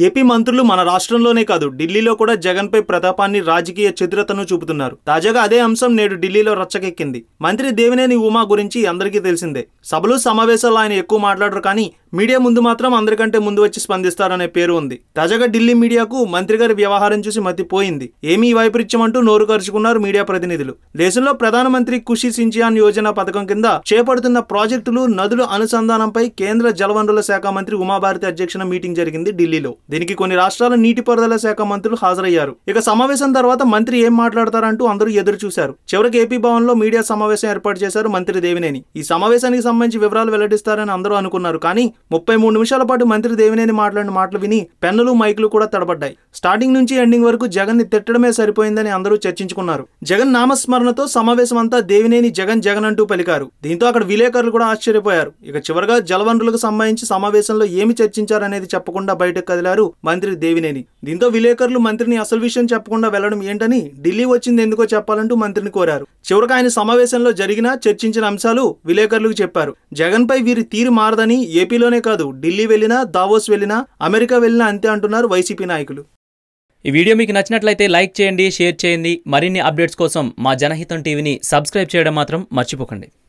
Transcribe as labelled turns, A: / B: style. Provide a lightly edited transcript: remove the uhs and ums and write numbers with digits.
A: AP మంత్రులు మన రాష్ట్రంలోనే కాదు ఢిల్లీలో కూడా జగన్ పై ప్రతాపాన్ని రాజకీయ చతురతను చూపుతున్నారు. తాజాగా అదే అంశం నేడు ఢిల్లీలో రచ్చకెక్కింది. మంత్రి దేవినేని ఉమా గురించి అందరికీ తెలిసిందే. సభలు సమావేశాల్లో ఆయన ఎక్కువ మాట్లాడరు, కానీ మీడియా ముందు మాత్రం అందరికంటే ముందు వచ్చి స్పందిస్తారనే పేరు ఉంది. తాజాగా ఢిల్లీ మీడియాకు మంత్రి గారి వ్యవహారం చూసి మతిపోయింది. ఏమీ వైపరీత్యం అంటూ నోరు కరుచుకున్నారు మీడియా ప్రతినిధులు. దేశంలో ప్రధానమంత్రి ఖుషీ సించియాన్ యోజన పథకం కింద చేపడుతున్న ప్రాజెక్టులు, నదుల అనుసంధానంపై కేంద్ర జలవనరుల శాఖ మంత్రి ఉమాభారతి అధ్యక్షన మీటింగ్ జరిగింది ఢిల్లీలో. దీనికి కొన్ని రాష్ట్రాల నీటిపారుదల శాఖ మంత్రులు హాజరయ్యారు. ఇక సమావేశం తర్వాత మంత్రి ఏం మాట్లాడతారంటూ అందరూ ఎదురు చూశారు. చివరికి ఏపీ భవన్ లో మీడియా సమావేశం ఏర్పాటు చేశారు మంత్రి దేవినేని. ఈ సమావేశానికి సంబంధించి వివరాలు వెల్లడిస్తారని అందరూ అనుకున్నారు, కానీ 33 నిమిషాల పాటు మంత్రి దేవినేని మాట్లాడిన మాటలు విని పెన్నులు, మైకులు కూడా తడబడ్డాయి. స్టార్టింగ్ నుంచి ఎండింగ్ వరకు జగన్ ని తిట్టడమే సరిపోయిందని అందరూ చర్చించుకున్నారు. జగన్ నామస్మరణతో సమావేశం అంతా దేవినేని జగన్ జగన్ అంటూ పలికారు. దీంతో అక్కడ విలేకరులు కూడా ఆశ్చర్యపోయారు. ఇక చివరగా జలవనరులకు సంబంధించి సమావేశంలో ఏమి చర్చించారనేది చెప్పకుండా బయటకు కదిలారు మంత్రి దేవినేని. దీంతో విలేకరులు మంత్రిని అసలు విషయం చెప్పకుండా వెళ్లడం ఏంటని, ఢిల్లీ వచ్చింది ఎందుకో చెప్పాలంటూ మంత్రిని కోరారు. చివరికి ఆయన సమావేశంలో జరిగిన చర్చించిన అంశాలు విలేకరులకు చెప్పారు. జగన్ పై వీరి తీరు మారదని, ఏపీలోనే కాదు ఢిల్లీ వెళ్లినా, దావోస్ వెళ్లినా, అమెరికా వెళ్లినా అంతే అంటున్నారు వైసీపీ నాయకులు.
B: ఈ వీడియో మీకు నచ్చినట్లయితే లైక్ చేయండి, షేర్ చేయండి. మరిన్ని అప్డేట్స్ కోసం మా జనహితం టీవీని సబ్స్క్రైబ్ చేయడం మాత్రం మర్చిపోకండి.